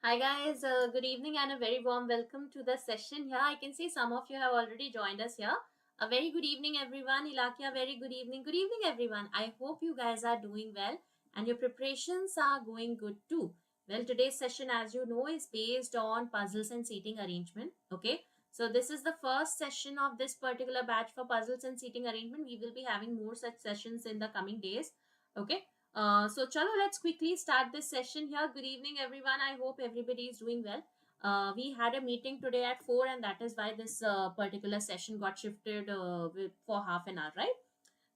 Hi guys, good evening and a very warm welcome to the session here. I can see some of you have already joined us here. A very good evening everyone. Ilakia, very good evening. Good evening everyone. I hope you guys are doing well and your preparations are going good too. Well, today's session, as you know, is based on puzzles and seating arrangement. Okay. So this is the first session of this particular batch for puzzles and seating arrangement. We will be having more such sessions in the coming days. Okay. So chalo, let's quickly start this session here. Good evening, everyone. I hope everybody is doing well. We had a meeting today at 4 and that is why this particular session got shifted for half an hour, right?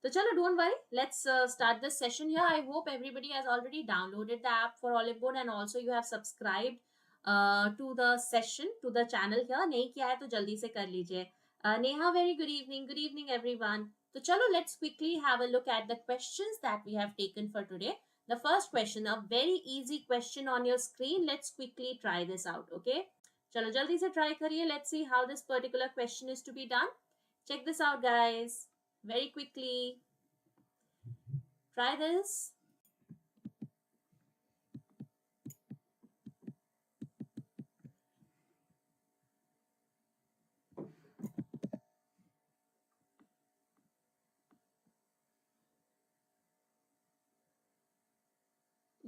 So chalo, don't worry. Let's start this session here. I hope everybody has already downloaded the app for Oliveboard and also you have subscribed to the session, to the channel here. नहीं किया है तो जल्दी से कर लीजिए. Neha, very good evening. Good evening, everyone. So chalo, let's quickly have a look at the questions that we have taken for today. The first question, a very easy question on your screen. Let's quickly try this out, okay? Chalo, jaldi se try kariye. Let's see how this particular question is to be done. Check this out, guys. Very quickly. Try this.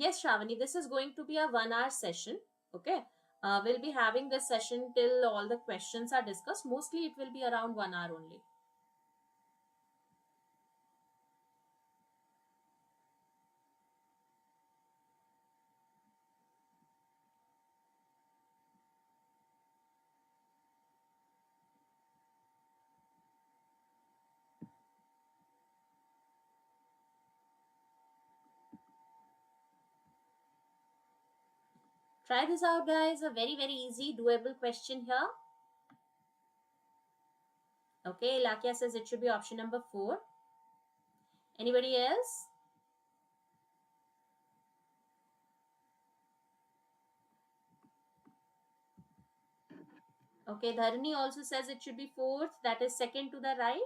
Yes, Shravani, this is going to be a 1 hour session. Okay. We'll be having this session till all the questions are discussed. Mostly it will be around 1 hour only. Try this out, guys. A very, very easy, doable question here. Okay, Lakia says it should be option number 4. Anybody else? Okay, Dharani also says it should be 4th. That is second to the right.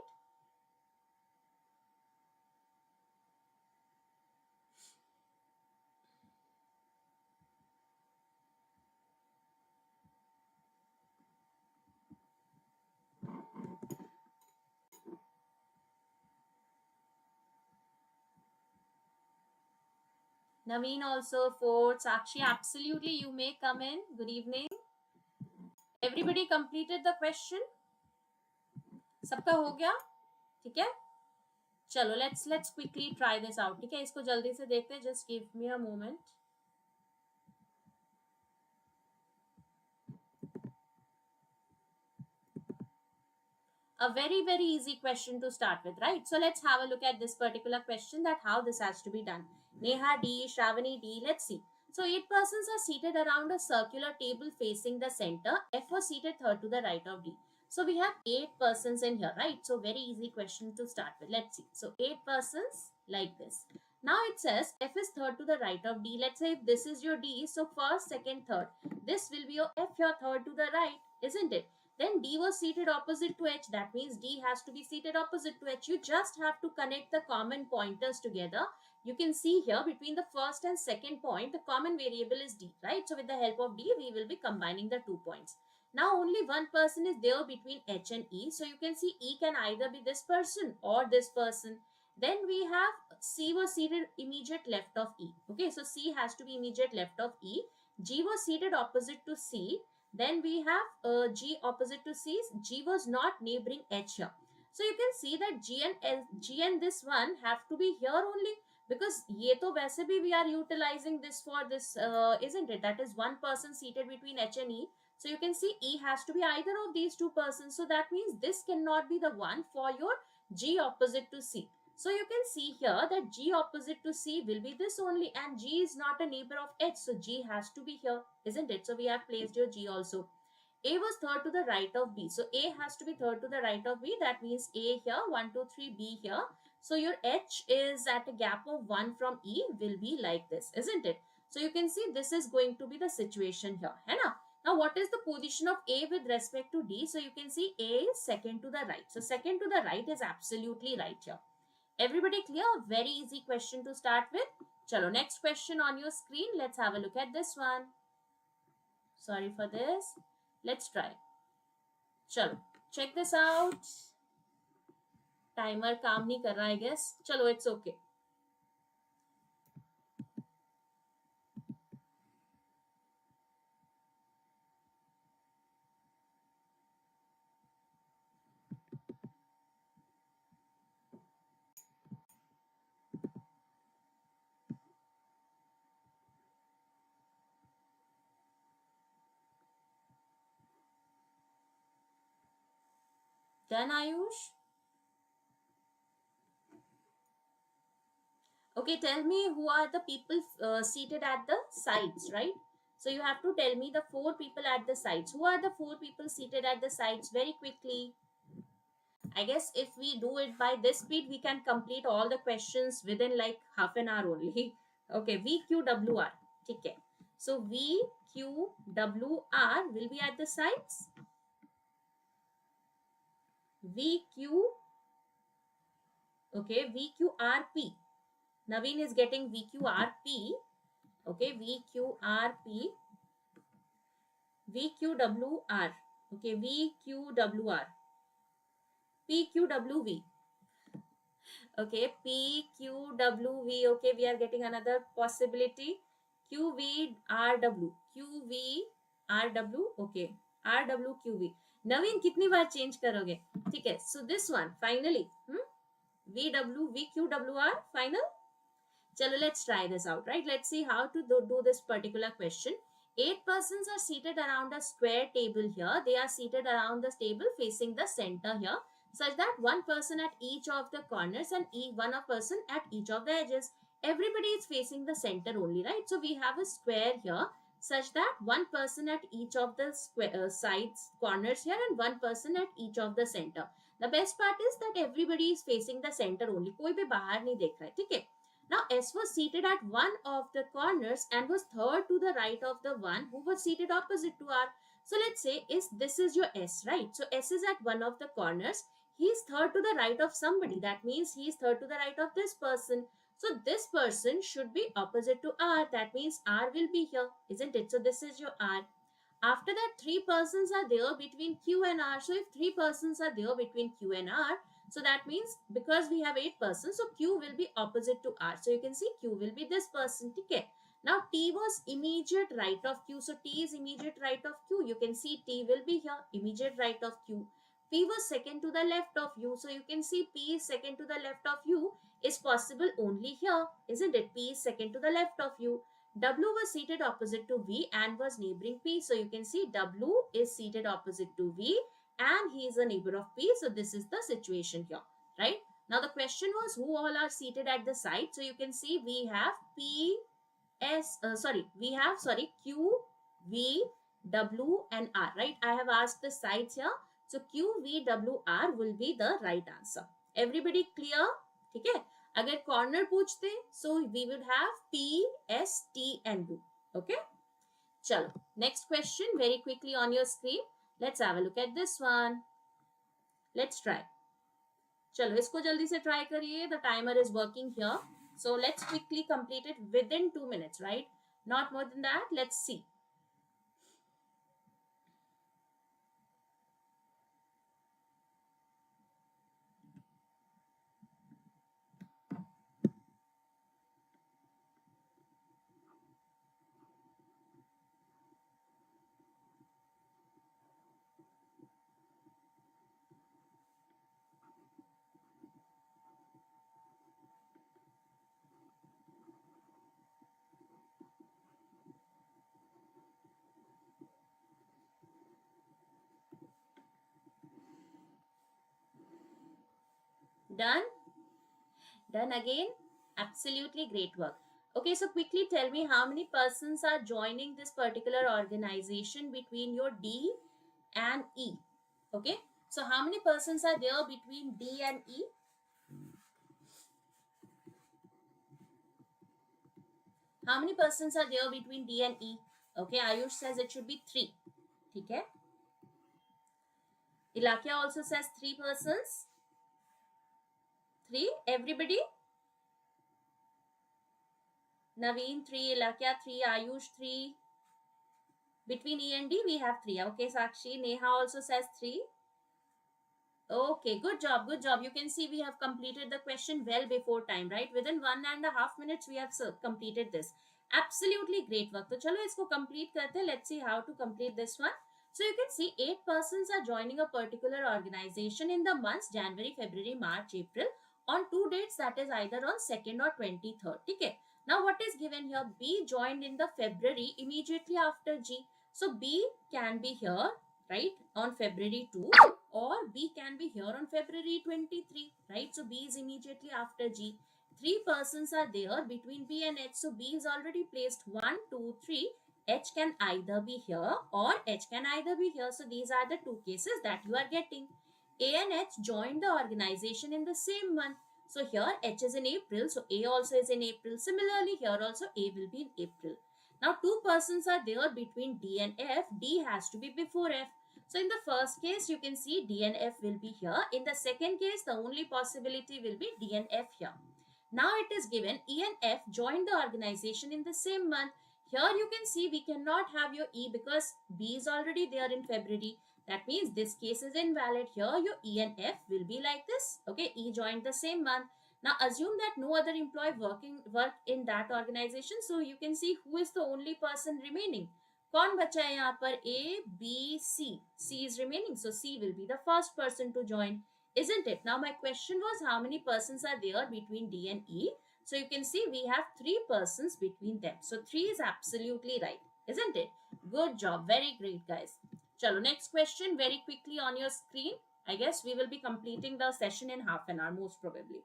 Naveen also 4th. Sakshi, absolutely, you may come in. Good evening. Everybody completed the question? सबका हो गया? ठीक है? चलो let's quickly try this out. ठीक है, इसको जल्दी से देखते हैं. Just give me a moment. A very, very easy question to start with, right? So let's have a look at this particular question, that how this has to be done. Neha D, Shravani D, let's see. So 8 persons are seated around a circular table facing the center. F was seated third to the right of D. So we have 8 persons in here, right? So very easy question to start with. Let's see. So 8 persons like this. Now it says F is third to the right of D. Let's say if this is your D, so first, second, third. This will be your F, your third to the right, isn't it? Then D was seated opposite to H. That means D has to be seated opposite to H. You just have to connect the common pointers together. You can see here between the first and second point, the common variable is D, right? So with the help of D, we will be combining the 2 points. Now only one person is there between H and E. So you can see E can either be this person or this person. Then we have C was seated immediate left of E. Okay, so C has to be immediate left of E. G was seated opposite to C. Then we have G opposite to C. G was not neighboring H here. So you can see that G and this one have to be here only, because ye to वैसे भी we are utilizing this for this, isn't it? That is one person seated between H and E. So you can see E has to be either of these 2 persons. So that means this cannot be the one for your G opposite to C. So you can see here that G opposite to C will be this only, and G is not a neighbor of H. So G has to be here, isn't it? So we have placed your G also. A was third to the right of B. So A has to be third to the right of B. That means A here, 1, 2, 3, B here. So your H is at a gap of 1 from E will be like this, isn't it? So you can see this is going to be the situation here. Hai na? Now what is the position of A with respect to D? So you can see A is second to the right. So second to the right is absolutely right here. Everybody clear? Very easy question to start with. Chalo, next question on your screen. Let's have a look at this one. Sorry for this. Let's try. चलो, check this out. Timer काम नहीं कर रहा, I guess. चलो, it's okay. Done, Ayush? Okay, tell me who are the people seated at the sides, right? So you have to tell me the 4 people at the sides. Who are the 4 people seated at the sides? Very quickly. I guess if we do it by this speed, we can complete all the questions within like half an hour only. Okay, VQWR. Okay. So VQWR will be at the sides. VQ. Okay, VQRP. Naveen is getting VQRP. Okay, VQRP. VQWR. Okay, VQWR. PQWV. Okay, PQWV. Okay, we are getting another possibility. QVRW. QVRW. Okay, RWQV. नवीन कितनी बार change करोगे? ठीक है. So this one finally. VW VQWR final. Chalo, let's try this out, right? Let's see how to do this particular question. 8 persons are seated around a square table here. They are seated around the table facing the center here, such that one person at each of the corners and one person at each of the edges. Everybody is facing the center only, right? So we have a square here such that one person at each of the square sides, corners here, and one person at each of the center. The best part is that everybody is facing the center only. कोई भी बाहर नहीं देख रहा है, ठीक है? Now S was seated at one of the corners and was third to the right of the one who was seated opposite to R. So let's say this is your S, right? So S is at one of the corners. He is third to the right of somebody. That means he is third to the right of this person. So this person should be opposite to R. That means R will be here, isn't it? So this is your R. After that, 3 persons are there between Q and R. So if 3 persons are there between Q and R, so that means because we have 8 persons, so Q will be opposite to R. So you can see Q will be this person. Okay. Now T was immediate right of Q. So T is immediate right of Q. You can see T will be here, immediate right of Q. P was second to the left of U. So you can see P is second to the left of U is possible only here, isn't it? P is second to the left of U. W was seated opposite to V and was neighboring P. So you can see W is seated opposite to V and he is a neighbor of P. So this is the situation here, right? Now the question was who all are seated at the side. So you can see we have Q, V, W and R, right? I have asked the sides here. So Q, V, W, R will be the right answer. Everybody clear? Okay. अगर corner पूछते so we would have P, S, T and U. Okay. चलो, next question very quickly on your screen. Let's have a look at this one. Let's try. चलो, इसको जल्दी से try करिए. The timer is working here. So let's quickly complete it within 2 minutes, right? Not more than that. Let's see. Done? Done again? Absolutely great work. Okay, so quickly tell me how many persons are joining this particular organization between your D and E. Okay, so how many persons are there between D and E? How many persons are there between D and E? Okay, Ayush says it should be 3. Okay. Ilakya also says 3 persons. 3. Everybody? Naveen 3, Ilakya 3, Ayush 3. Between E and D, we have 3. Okay, Sakshi. Neha also says 3. Okay, good job, good job. You can see we have completed the question well before time, right? Within 1.5 minutes, we have completed this. Absolutely great work. So, chalo isko complete karte. Let's see how to complete this one. So, you can see 8 persons are joining a particular organization in the months January, February, March, April on 2 dates, that is either on 2nd or 23rd. Okay. Now, what is given here? B joined in the February immediately after G. So, B can be here, right, on February 2, or B can be here on February 23, right? So B is immediately after G. 3 persons are there between B and H. So B is already placed 1, 2, 3. H can either be here or H can either be here. So these are the 2 cases that you are getting. A and H joined the organization in the same month. So here H is in April. So A also is in April. Similarly, here also A will be in April. Now 2 persons are there between D and F. D has to be before F. So in the first case, you can see D and F will be here. In the second case, the only possibility will be D and F here. Now it is given E and F joined the organization in the same month. Here you can see we cannot have your E because B is already there in February. That means this case is invalid. Here your E and F will be like this. Okay, E joined the same month. Now assume that no other employee work in that organization. So you can see who is the only person remaining. कौन बचा है यहाँ पर? A, B, C. C is remaining. So C will be the first person to join. Isn't it? Now my question was how many persons are there between D and E? So you can see we have 3 persons between them. So 3 is absolutely right. Isn't it? Good job. Very great, guys. Chalo, next question very quickly on your screen. I guess we will be completing the session in half an hour most probably.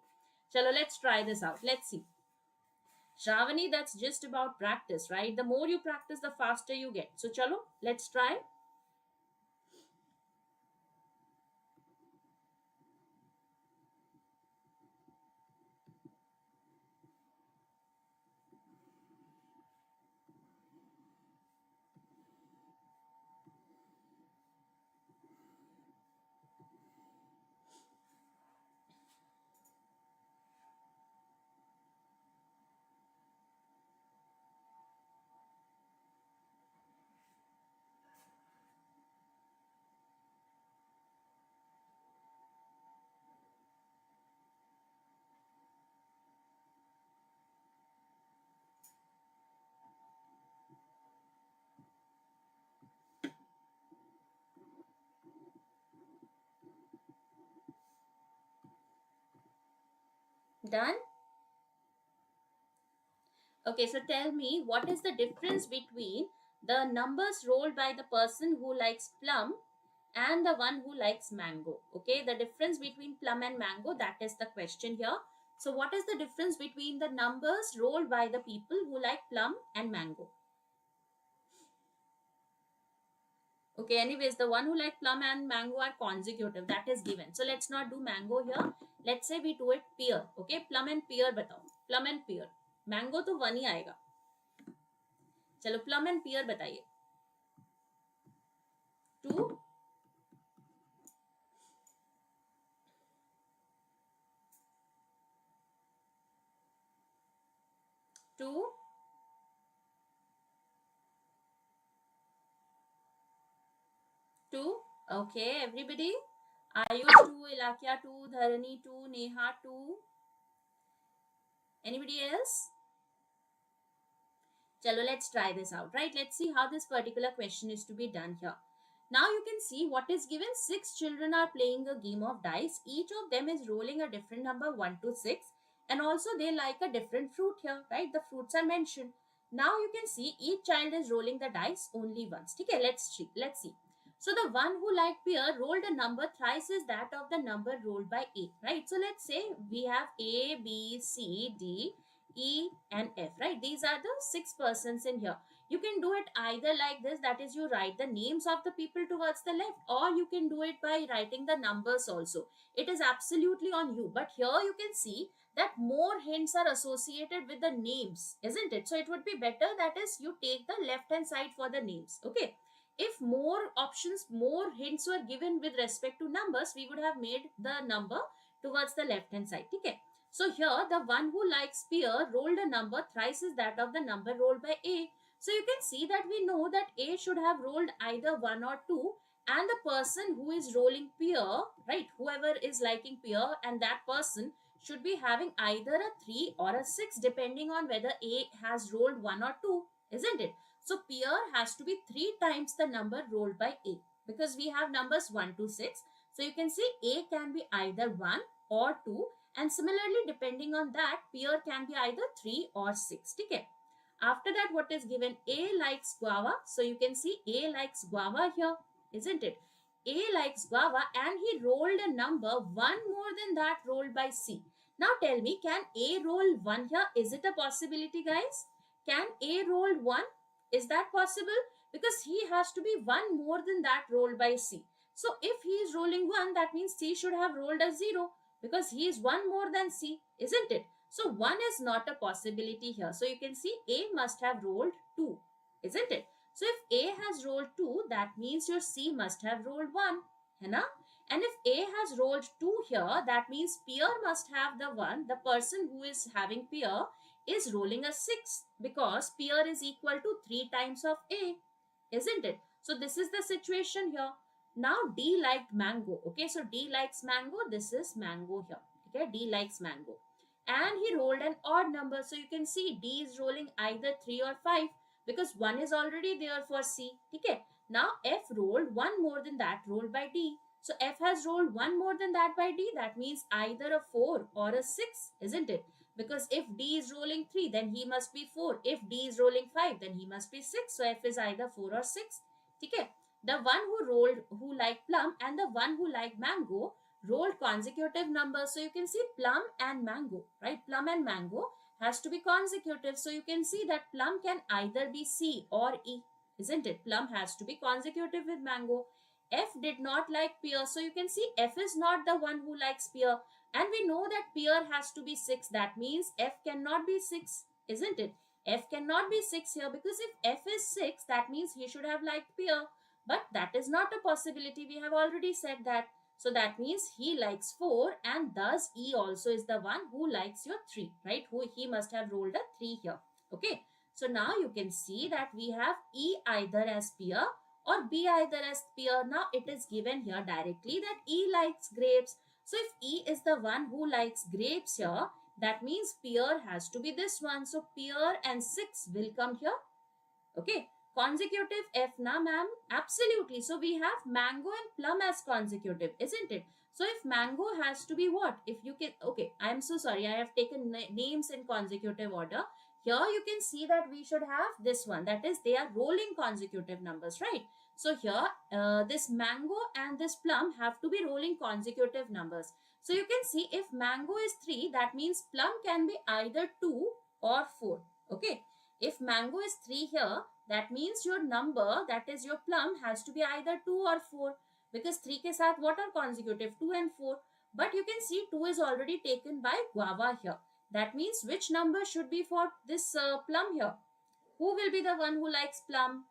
Chalo, let's try this out. Let's see. Shravani, that's just about practice, right? The more you practice, the faster you get. So, chalo, let's try. Done? Okay, so tell me what is the difference between the numbers rolled by the person who likes plum and the one who likes mango. Okay, the difference between plum and mango, that is the question here. So what is the difference between the numbers rolled by the people who like plum and mango? Okay, anyways, the one who like plum and mango are consecutive. That is given. So let's not do mango here. Let's say we do it pear. Okay, plum and pear बताओ. Plum and pear. Mango तो one ही आएगा. चलो plum and pear बताइए. 2. 2. 2. Okay, everybody. Ayush 2, Ilakya 2, Dharani 2, Neha 2. Anybody else? Chalo, let's try this out, right? Let's see how this particular question is to be done here. Now you can see what is given. 6 children are playing a game of dice. Each of them is rolling a different number 1 to 6. And also they like a different fruit here, right? The fruits are mentioned. Now you can see each child is rolling the dice only once. Okay, let's see. So the one who liked pear rolled a number thrice is that of the number rolled by A, right? So let's say we have A, B, C, D, E and F, right? These are the 6 persons in here. You can do it either like this, that is you write the names of the people towards the left, or you can do it by writing the numbers also. It is absolutely on you. But here you can see that more hints are associated with the names, isn't it? So it would be better that is you take the left hand side for the names. Okay. If more options, more hints were given with respect to numbers, we would have made the number towards the left hand side. Okay. So here the one who likes pear rolled a number thrice is that of the number rolled by A. So you can see that we know that A should have rolled either 1 or 2, and the person who is rolling pair, right, whoever is liking pair, and that person should be having either a 3 or a 6 depending on whether A has rolled 1 or 2, isn't it? So pair has to be 3 times the number rolled by A, because we have numbers 1 to 6. So you can see A can be either 1 or 2, and similarly depending on that pair can be either 3 or 6. Okay. After that, what is given? A likes guava. So you can see A likes guava here, isn't it? A likes guava, and he rolled a number 1 more than that rolled by C. Now tell me, can A roll 1 here? Is it a possibility, guys? Can A roll 1? Is that possible? Because he has to be 1 more than that rolled by C. So if he is rolling 1, that means C should have rolled a 0, because he is 1 more than C, isn't it? So 1 is not a possibility here. So you can see A must have rolled 2, isn't it? So if A has rolled 2, that means your C must have rolled 1. है ना? And if A has rolled 2 here, that means pair must have the 1. The person who is having pair is rolling a 6, because pair is equal to 3 times of A, isn't it? So this is the situation here. Now D liked mango. Okay, so D likes mango. This is mango here. Okay, D likes mango. And he rolled an odd number. So you can see D is rolling either 3 or 5, because 1 is already there for C. Okay. Now F rolled 1 more than that rolled by D. So F has rolled 1 more than that by D. That means either a 4 or a 6, isn't it? Because if D is rolling 3, then he must be 4. If D is rolling 5, then he must be 6. So F is either 4 or 6. Okay. The one who liked plum, and the one who liked mango rolled consecutive numbers. So you can see plum and mango, right? Plum and mango has to be consecutive. So you can see that plum can either be C or E, isn't it? Plum has to be consecutive with mango. F did not like pear. So you can see F is not the one who likes pear. And we know that pear has to be 6. That means F cannot be 6, isn't it? F cannot be 6 here, because if F is 6, that means he should have liked pear. But that is not a possibility. We have already said that. So that means he likes 4, and thus E also is the one who likes your 3, right? He must have rolled a 3 here. Okay. So now you can see that we have E either as pear or B either as pear. Now it is given here directly that E likes grapes. So if E is the one who likes grapes here, that means pear has to be this one. So pear and 6 will come here. Okay. Consecutive F na ma'am? Absolutely. So we have mango and plum as consecutive, isn't it? So if mango has to be what? If you can, okay, I am so sorry. I have taken names in consecutive order. Here you can see that we should have this one. That is, they are rolling consecutive numbers, right? So here, this mango and this plum have to be rolling consecutive numbers. So you can see if mango is 3, that means plum can be either 2 or 4. Okay. If mango is 3 here, that means your number, that is your plum, has to be either 2 or 4. Because 3 ke saath what are consecutive? 2 and 4. But you can see 2 is already taken by guava here. That means which number should be for this plum here? Who will be the one who likes plum?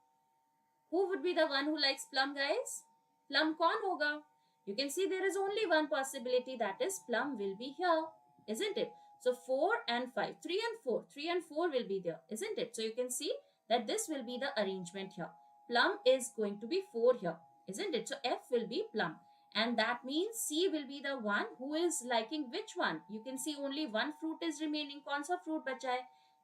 Who would be the one who likes plum, guys? Plum kaun hoga? You can see there is only one possibility, that is plum will be here, isn't it? So 4 and 5, 3 and 4, 3 and 4 will be there, isn't it? So you can see that this will be the arrangement here. Plum is going to be 4 here, isn't it? So F will be plum. And that means C will be the one who is liking which one? You can see only one fruit is remaining. Kaun sa fruit bacha hai?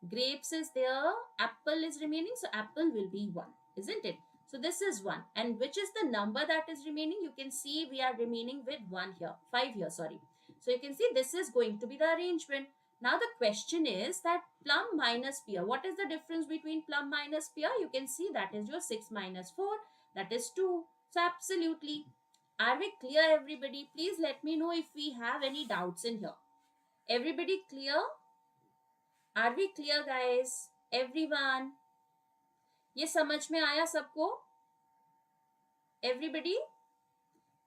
Grapes is there, apple is remaining. So apple will be 1, isn't it? So this is 1. And which is the number that is remaining? You can see we are remaining with 1 here, 5 here, sorry. So you can see this is going to be the arrangement. Now the question is that plum minus pear. What is the difference between plum minus pear? You can see that is your 6 minus 4. That is 2. So absolutely. Are we clear, everybody? Please let me know if we have any doubts in here. Everybody clear? Are we clear, guys? Everyone? ये समझ में आया सबको? Everybody?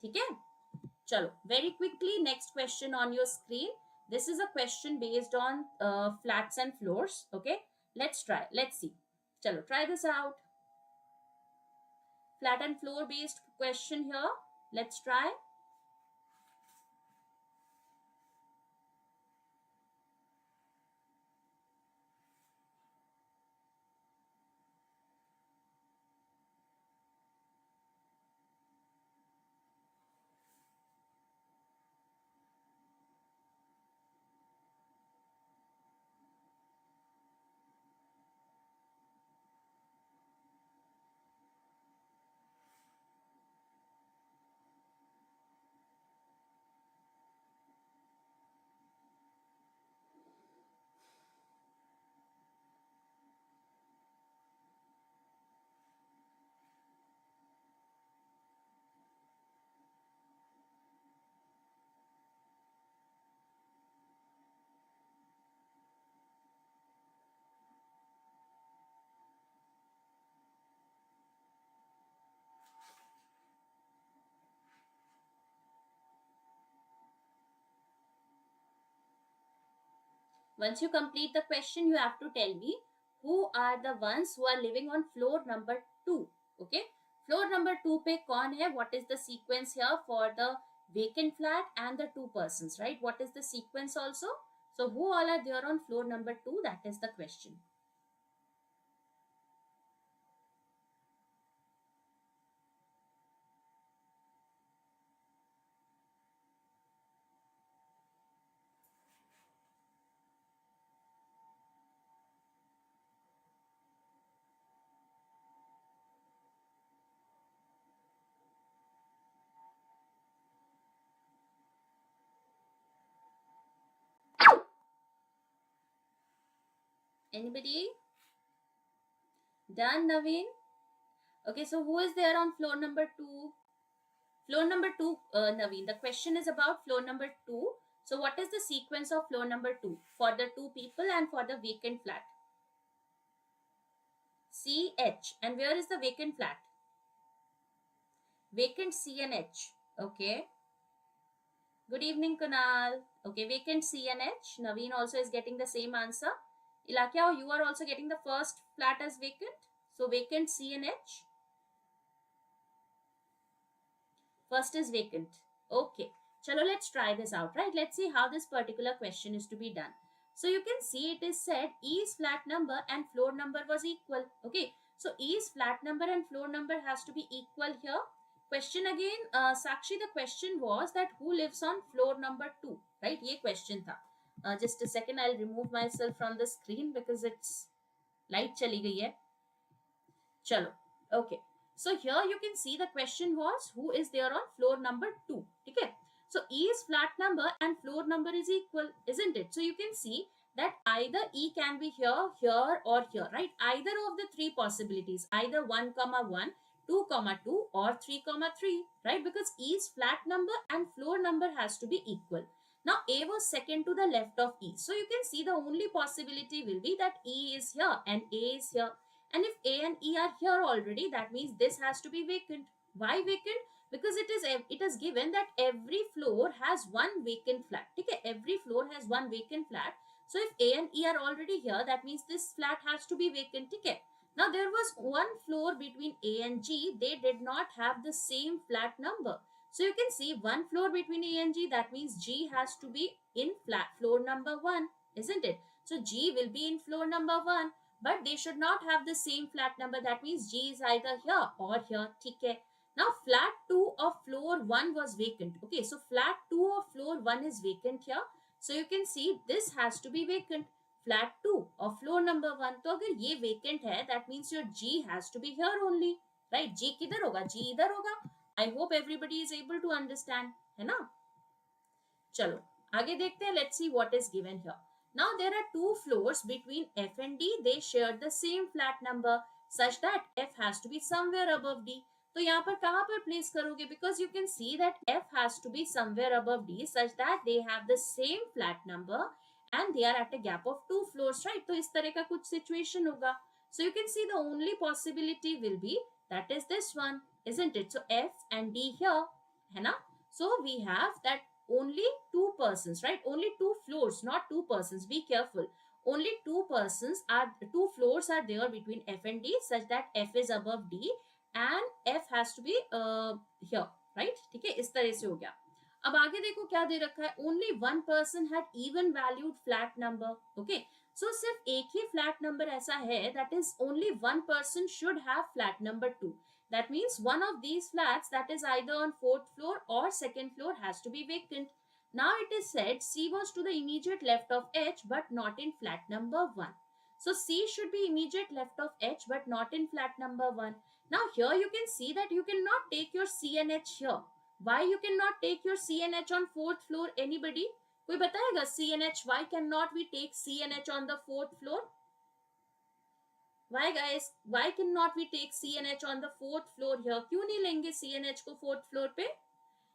ठीक है? चलो, very quickly, next question on your screen. This is a question based on flats and floors. Okay, let's try. Let's see. Chalo, try this out. Flat and floor based question here. Let's try. Once you complete the question, you have to tell me who are the ones who are living on floor number 2. Okay, floor number 2 पे कौन है? What is the sequence here for the vacant flat and the two persons, right? What is the sequence also? So who all are there on floor number 2? That is the question. Anybody? Done, Naveen? Okay, so who is there on floor number 2? Floor number 2, Naveen. The question is about floor number 2. So what is the sequence of floor number 2 for the two people and for the vacant flat? CH. And where is the vacant flat? Vacant C and H. Okay. Good evening, Kunal. Okay, vacant C and H. Naveen also is getting the same answer. Ilakya, you are also getting the first flat as vacant. So vacant C and H. First is vacant. Okay. Chalo, let's try this out, right? Let's see how this particular question is to be done. So you can see it is said E's flat number and floor number was equal. Okay. So E's flat number and floor number has to be equal here. Question again, Sakshi, the question was that who lives on floor number 2, right? Ye question tha. Just a second, I'll remove myself from the screen because it's light chali gayi hai. Chalo. Okay. So here you can see the question was who is there on floor number 2. Okay. So E's flat number and floor number is equal, isn't it? So you can see that either E can be here, here or here, right? Either of the three possibilities, either 1, 1, 2, 2 or 3, 3, right? Because E's flat number and floor number has to be equal. Now A was second to the left of E. So you can see the only possibility will be that E is here and A is here. And if A and E are here already, that means this has to be vacant. Why vacant? Because it is given that every floor has one vacant flat. Okay, every floor has one vacant flat. So if A and E are already here, that means this flat has to be vacant. Okay. Now there was one floor between A and G. They did not have the same flat number. So you can see one floor between A and G. That means G has to be in flat floor number 1, isn't it? So G will be in floor number 1. But they should not have the same flat number. That means G is either here or here. Okay. Now flat 2 of floor 1 was vacant. Okay, so flat 2 of floor 1 is vacant here. So you can see this has to be vacant. Flat 2 of floor number 1. तो अगर ये vacant है, that means your G has to be here only. Right? G किधर होगा? G इधर होगा. I hope everybody is able to understand. है ना? चलो आगे देखते हैं. Let's see what is given here. Now there are two floors between F and D. They share the same flat number such that F has to be somewhere above D. तो यहाँ पर कहाँ पर place करोगे? Because you can see that F has to be somewhere above D such that they have the same flat number and they are at a gap of 2 floors, right? तो इस तरह का कुछ situation होगा. So you can see the only possibility will be that is this one, isn't it? So F and D here, है ना? So we have that only two persons, right? Only two floors, not two persons. Be careful. Only two floors are there between F and D such that F is above D and F has to be here, right? ठीक है, इस तरह से हो गया. अब आगे देखो क्या दे रखा है. Only one person had even valued flat number. Okay. So सिर्फ एक ही flat number ऐसा है, that is only one person should have flat number 2. That means one of these flats that is either on 4th floor or 2nd floor has to be vacant. Now it is said C was to the immediate left of H but not in flat number 1. So C should be immediate left of H but not in flat number 1. Now here you can see that you cannot take your C and H here. Why you cannot take your C and H on 4th floor? Anybody? कोई बताएगा C and H? Why cannot we take C and H on the 4th floor? Why guys? Why cannot we take C and H on the 4th floor here? क्यों नहीं लेंगे C and H को 4th floor पे?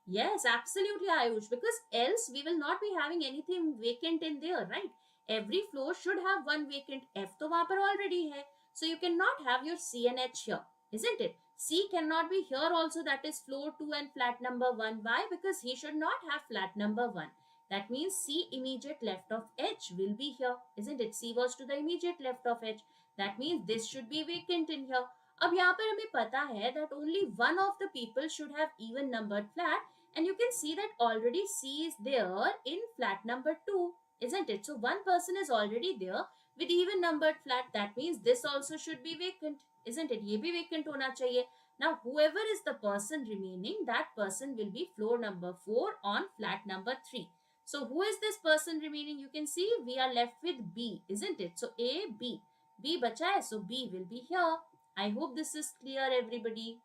Yes, absolutely, Ayush. Because else we will not be having anything vacant in there, right? Every floor should have one vacant. F तो वहाँ पर already है. So you cannot have your C and H here, isn't it? C cannot be here also. That is floor 2 and flat number 1. Why? Because he should not have flat number 1. That means C immediate left of H will be here, isn't it? C was to the immediate left of H. That means this should be vacant in here. अब यहाँ पर हमें पता है that only one of the people should have even numbered flat, and you can see that already C is there in flat number 2, isn't it? So one person is already there with even numbered flat. That means this also should be vacant, isn't it? ये भी vacant होना चाहिए. Now whoever is the person remaining, that person will be floor number 4 on flat number 3. So who is this person remaining? You can see we are left with B, isn't it? So A, B. B bacha hai, so B will be here. I hope this is clear everybody,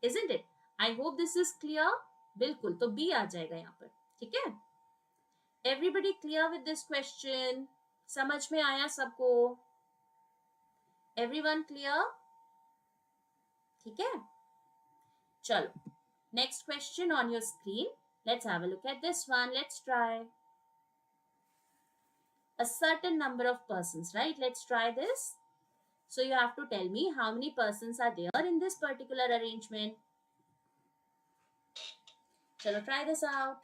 isn't it? I hope this is clear. बिल्कुल, तो B आ जाएगा यहाँ पर, ठीक है? Everybody clear with this question? समझ में आया सबको? Everyone clear? ठीक है? चलो, next question on your screen. Let's have a look at this one. Let's try. A certain number of persons, right? Let's try this. So you have to tell me how many persons are there in this particular arrangement. Chalo, try this out.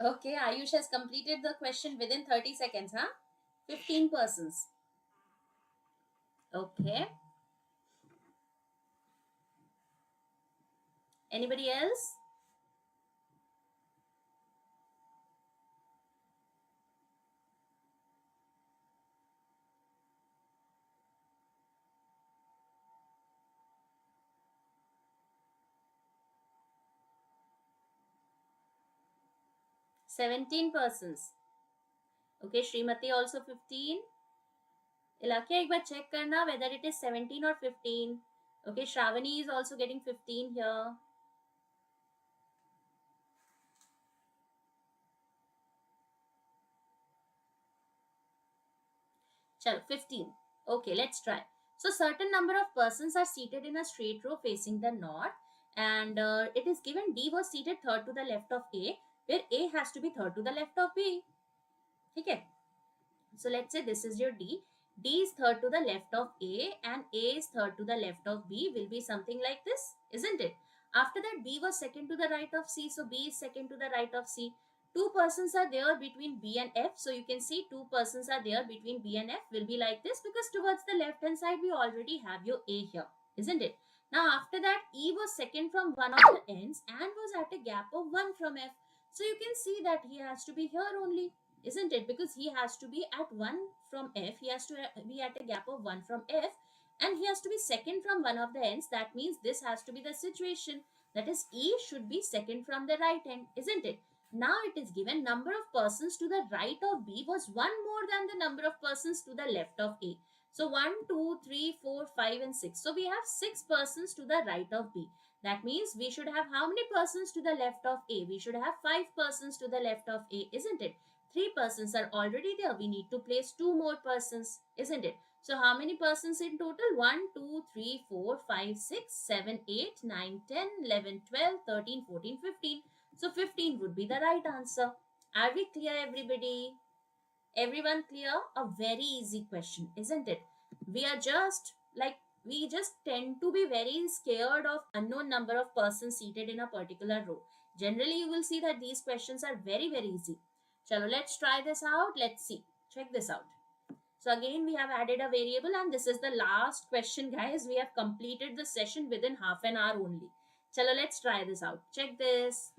Okay, Ayush has completed the question within 30 seconds, huh? 15 persons. Okay. Anybody else? $17 persons. Okay, Srimati also 15. Ilakya, एक बार check करना whether it is 17 or 15. Okay, Shravani is also getting 15 here. Chalo, 15. Okay, let's try. So, certain number of persons are seated in a straight row facing the north, and it is given D was seated third to the left of A, where A has to be third to the left of B. Okay. So, let's say this is your D. D is third to the left of A, and A is third to the left of B, will be something like this, isn't it? After that, B was second to the right of C, so B is second to the right of C. Two persons are there between B and F, so you can see two persons are there between B and F will be like this, because towards the left hand side we already have your A here, isn't it? Now after that, E was second from one of the ends and was at a gap of 1 from F, so you can see that he has to be here only, isn't it? Because he has to be at 1 from F, he has to be at a gap of 1 from F, and he has to be second from one of the ends. That means this has to be the situation, that is E should be second from the right end, isn't it? Now it is given number of persons to the right of B was 1 more than the number of persons to the left of A. So 1, 2, 3, 4, 5 and 6. So we have 6 persons to the right of B. That means we should have how many persons to the left of A? We should have 5 persons to the left of A, isn't it? 3 persons are already there. We need to place 2 more persons, isn't it? So how many persons in total? 1, 2, 3, 4, 5, 6, 7, 8, 9, 10, 11, 12, 13, 14, 15. So 15 would be the right answer. Are we clear, everybody? Everyone clear? A very easy question, isn't it? We just tend to be very scared of unknown number of persons seated in a particular row. Generally, you will see that these questions are very, very easy. Chalo, let's try this out. Let's see. Check this out. So again, we have added a variable, and this is the last question, guys. We have completed the session within half an hour only. Chalo, let's try this out. Check this.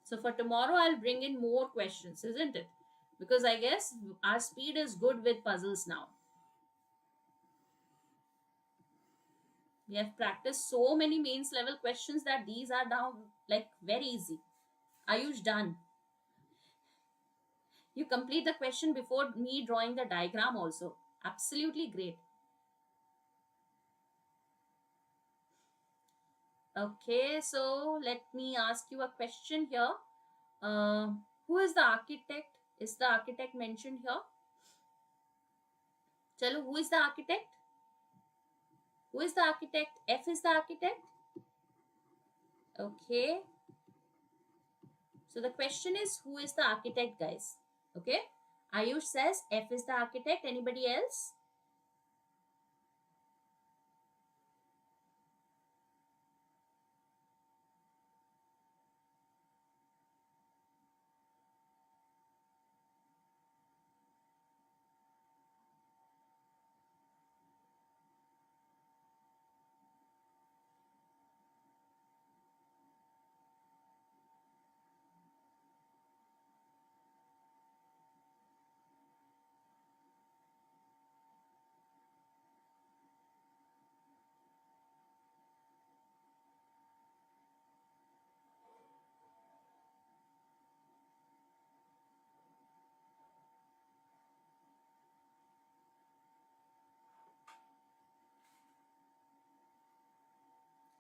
So for tomorrow, I'll bring in more questions, isn't it? Because I guess our speed is good with puzzles now. We have practiced so many mains level questions that these are now like very easy. Ayush, done. You complete the question before me drawing the diagram also. Absolutely great. Okay, so let me ask you a question here. Who is the architect? Is the architect mentioned here? Chalo, who is the architect? Who is the architect? F is the architect. Okay. So the question is, who is the architect, guys? Okay. Ayush says F is the architect. Anybody else?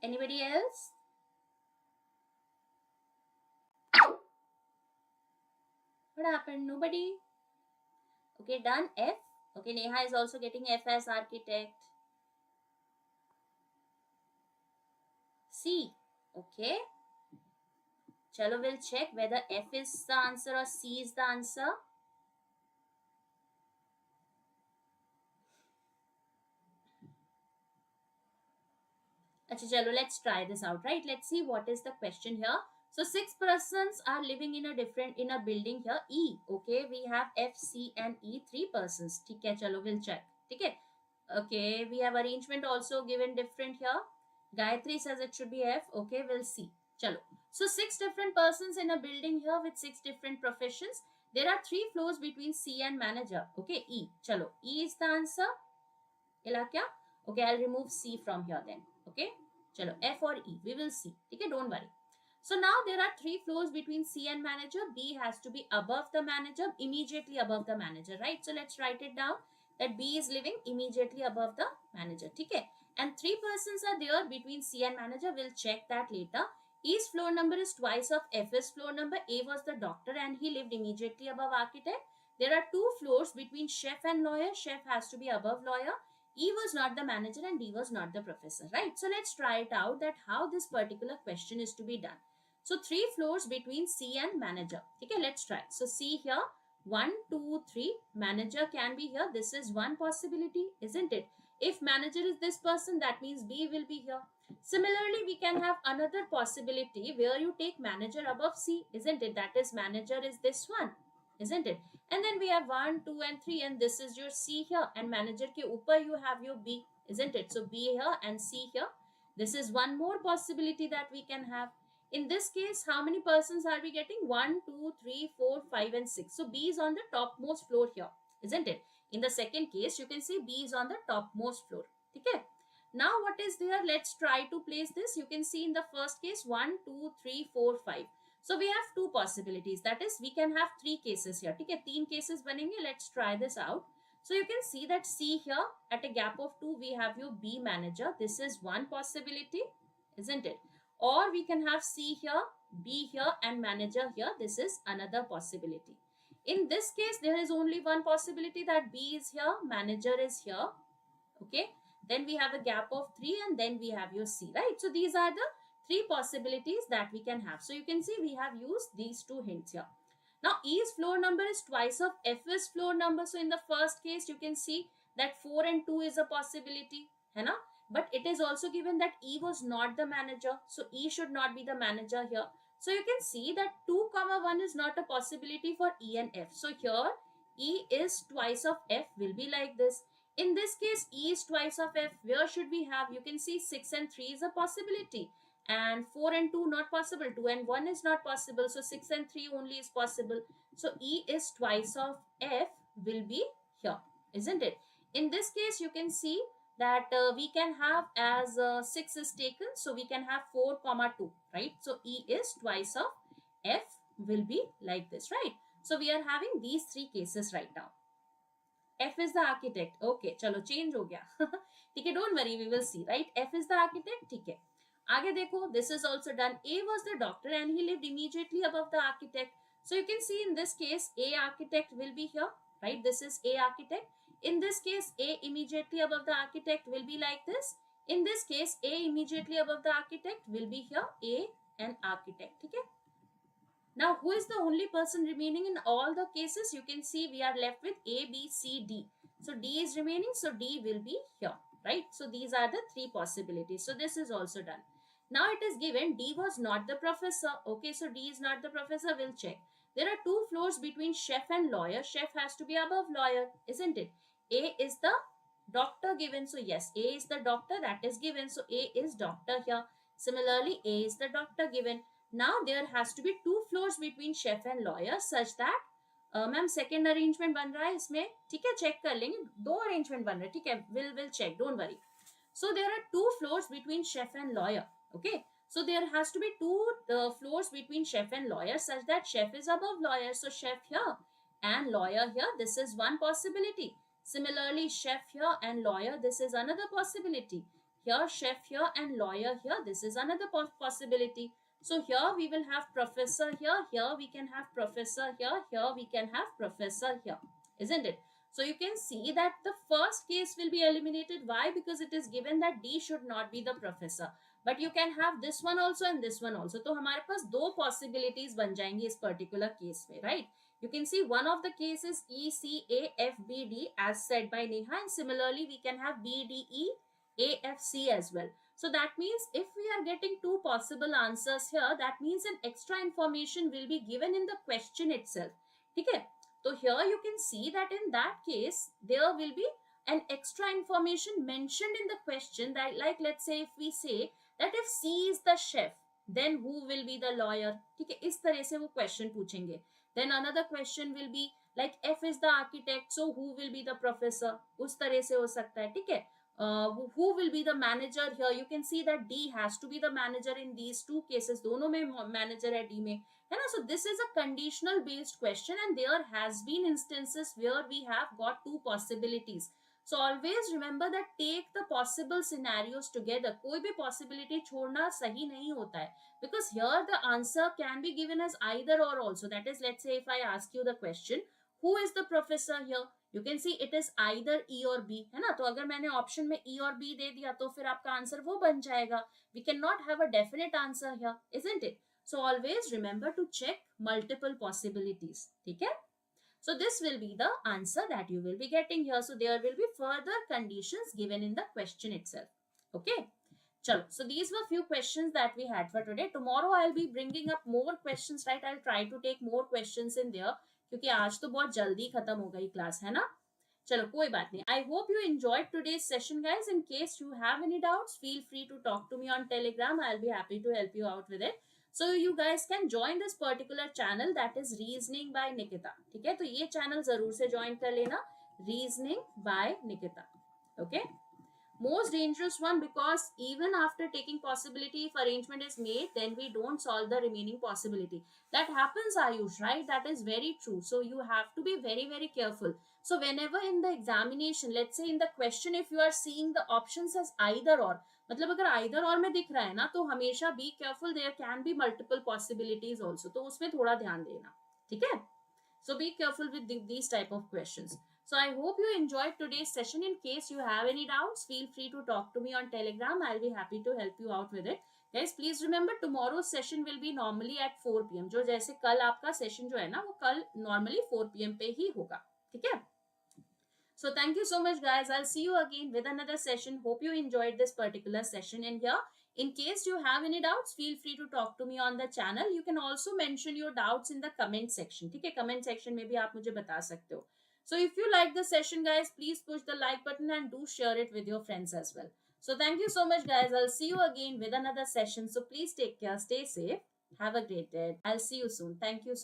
Anybody else? What happened? Nobody? Okay, done. F. Okay, Neha is also getting F as architect. C. Okay. Chalo, we'll check whether F is the answer or C is the answer. Achha, chalo, let's try this out, right? Let's see what is the question here. So 6 persons are living in a building here. E. Okay, we have F, C and E, 3 persons. ठीक है, chalo, we'll check. ठीक है. Okay, we have arrangement also given different here. Gayatri says it should be F. Okay, we'll see. Chalo. So 6 different persons in a building here with 6 different professions. There are 3 floors between C and manager. Okay, E. Chalo. E is the answer. Ila kya? Okay, I'll remove C from here then. Okay. Chalo. F or E. We will see. Okay, don't worry. So now there are 3 floors between C and manager. B has to be above the manager, immediately above the manager, right? So let's write it down that B is living immediately above the manager. Okay. And 3 persons are there between C and manager. We'll check that later. E's floor number is twice of F's floor number. A was the doctor and he lived immediately above architect. There are 2 floors between chef and lawyer. Chef has to be above lawyer. E was not the manager and D was not the professor, right? So let's try it out that how this particular question is to be done. So 3 floors between C and manager. Okay, let's try. So C here, 1, 2, 3. Manager can be here. This is one possibility, isn't it? If manager is this person, that means B will be here. Similarly, we can have another possibility where you take manager above C, isn't it? That is manager is this one, isn't it? And then we have 1, 2 and 3 and this is your C here and manager ke upar you have your B, isn't it? So B here and C here. This is one more possibility that we can have. In this case, how many persons are we getting? 1, 2, 3, 4, 5 and 6. So B is on the topmost floor here, isn't it? In the second case, you can see B is on the topmost floor. Okay. Now what is there? Let's try to place this. You can see in the first case 1, 2, 3, 4, 5. So we have 2 possibilities. That is, we can have 3 cases here. Okay, 3 cases banenge. Let's try this out. So you can see that C here at a gap of 2, we have your B manager. This is one possibility, isn't it? Or we can have C here, B here and manager here. This is another possibility. In this case, there is only one possibility that B is here, manager is here. Okay. Then we have a gap of 3 and then we have your C, right? So these are the 3 possibilities that we can have. So you can see we have used these 2 hints here. Now E's floor number is twice of F's floor number. So in the first case, you can see that 4 and 2 is a possibility. Hai na? But it is also given that E was not the manager. So E should not be the manager here. So you can see that 2, 1 is not a possibility for E and F. So here E is twice of F will be like this. In this case, E is twice of F. Where should we have? You can see 6 and 3 is a possibility. And 4 and 2 not possible. 2 and 1 is not possible. So 6 and 3 only is possible. So E is twice of F will be here, isn't it? In this case, you can see that we can have as 6 is taken. So we can have 4, 2, right? So E is twice of F will be like this, right? So we are having these 3 cases right now. F is the architect. Okay, chalo change हो गया. ठीक है, don't worry, we will see, right? F is the architect. ठीक है. आगे देखो, this is also done. A was the doctor and he lived immediately above the architect. So you can see in this case, A architect will be here, right? This is A architect. In this case, A immediately above the architect will be like this. In this case, A immediately above the architect will be here A and architect. Okay. Now, who is the only person remaining in all the cases? You can see we are left with A, B, C, D. So D is remaining, so D will be here, right? So these are the three possibilities. So this is also done. Now it is given D was not the professor. Okay, so D is not the professor. We'll check. There are two floors between chef and lawyer. Chef has to be above lawyer, isn't it? A is the doctor given. So yes, A is the doctor, that is given. So A is doctor here. Similarly, A is the doctor given. Now there has to be two floors between chef and lawyer such that ma'am second arrangement बन रहा है इसमें, ठीक है, check कर लेंगे, दो arrangement बन रहे हैं, ठीक है, will check, don't worry. So there are two floors between chef and lawyer. Okay, so there has to be two floors between chef and lawyer such that chef is above lawyer. So chef here and lawyer here, this is one possibility. Similarly, chef here and lawyer, this is another possibility. Here chef here and lawyer here, this is another possibility. So here we will have professor here we can have professor here we can have professor here, isn't it? So you can see that the first case will be eliminated. Why? Because it is given that D should not be the professor. But you can have this one also and this one also. तो हमारे पास दो possibilities बन जाएंगी इस particular case में, right? You can see one of the cases E, C, A, F, B, D as said by Neha, and similarly we can have B, D, E, A, F, C as well. So that means if we are getting two possible answers here, that means an extra information will be given in the question itself. Okay. So here you can see that in that case, there will be an extra information mentioned in the question that, like, let's say if we say that if C is the chef, then who will be the lawyer? Okay. इस तरह से वो question पूछेंगे. Then another question will be like F is the architect, so who will be the professor? उस तरह से हो सकता है, ठीक है. Who will be the manager here? You can see that D has to be the manager in these two cases. दोनों में manager है D में, है ना? So this is a conditional based question, and there has been instances where we have got two possibilities. So always remember that take the possible scenarios together. कोई भी possibility छोड़ना सही नहीं होता है, because here the answer can be given as either or also. That is, let's say if I ask you the question, who is the professor here? You can see it is either E or B, है ना? तो अगर मैंने option में E और B दे दिया तो फिर आपका आंसर वो बन जाएगा. We cannot have a definite answer here, isn't it? So always remember to check multiple possibilities. ठीक है? So this will be the answer that you will be getting here. So there will be further conditions given in the question itself. Okay? Chalo. So these were few questions that we had for today. Tomorrow I'll be bringing up more questions, right? I'll try to take more questions in there. क्योंकि आज तो बहुत जल्दी खत्म हो गई class, है ना? चलो कोई बात नहीं. I hope you enjoyed today's session, guys. In case you have any doubts, feel free to talk to me on Telegram. I'll be happy to help you out with it. So you guys can join this particular channel, that is Reasoning by Nikita. ठीक है? तो ये channel जरूर से join कर लेना, Reasoning by Nikita. Okay? Most dangerous one, because even after taking possibility, if arrangement is made, then we don't solve the remaining possibility. That happens, Ayush, right? That is very true. So you have to be very, very careful. So whenever in the examination, let's say in the question, if you are seeing the options as either or, मतलब अगर either or में दिख रहा है ना, तो हमेशा be careful, there can be multiple possibilities also. तो उसमें थोड़ा ध्यान देना, ठीक है? So be careful with these type of questions. So I hope you enjoyed today's session. In case you have any doubts, feel free to talk to me on Telegram. I'll be happy to help you out with it. Guys, please remember tomorrow's session will be normally at 4 PM. जो जैसे कल आपका session जो है ना, वो कल normally 4 PM पे ही होगा, ठीक है? So thank you so much, guys. I'll see you again with another session. Hope you enjoyed this particular session in here. In case you have any doubts, feel free to talk to me on the channel. You can also mention your doubts in the comment section. ठीक है? Comment section में भी आप मुझे बता सकते हो. So if you like the session, guys, please push the like button and do share it with your friends as well. So thank you so much, guys. I'll see you again with another session. So please take care, stay safe, have a great day. I'll see you soon. Thank you.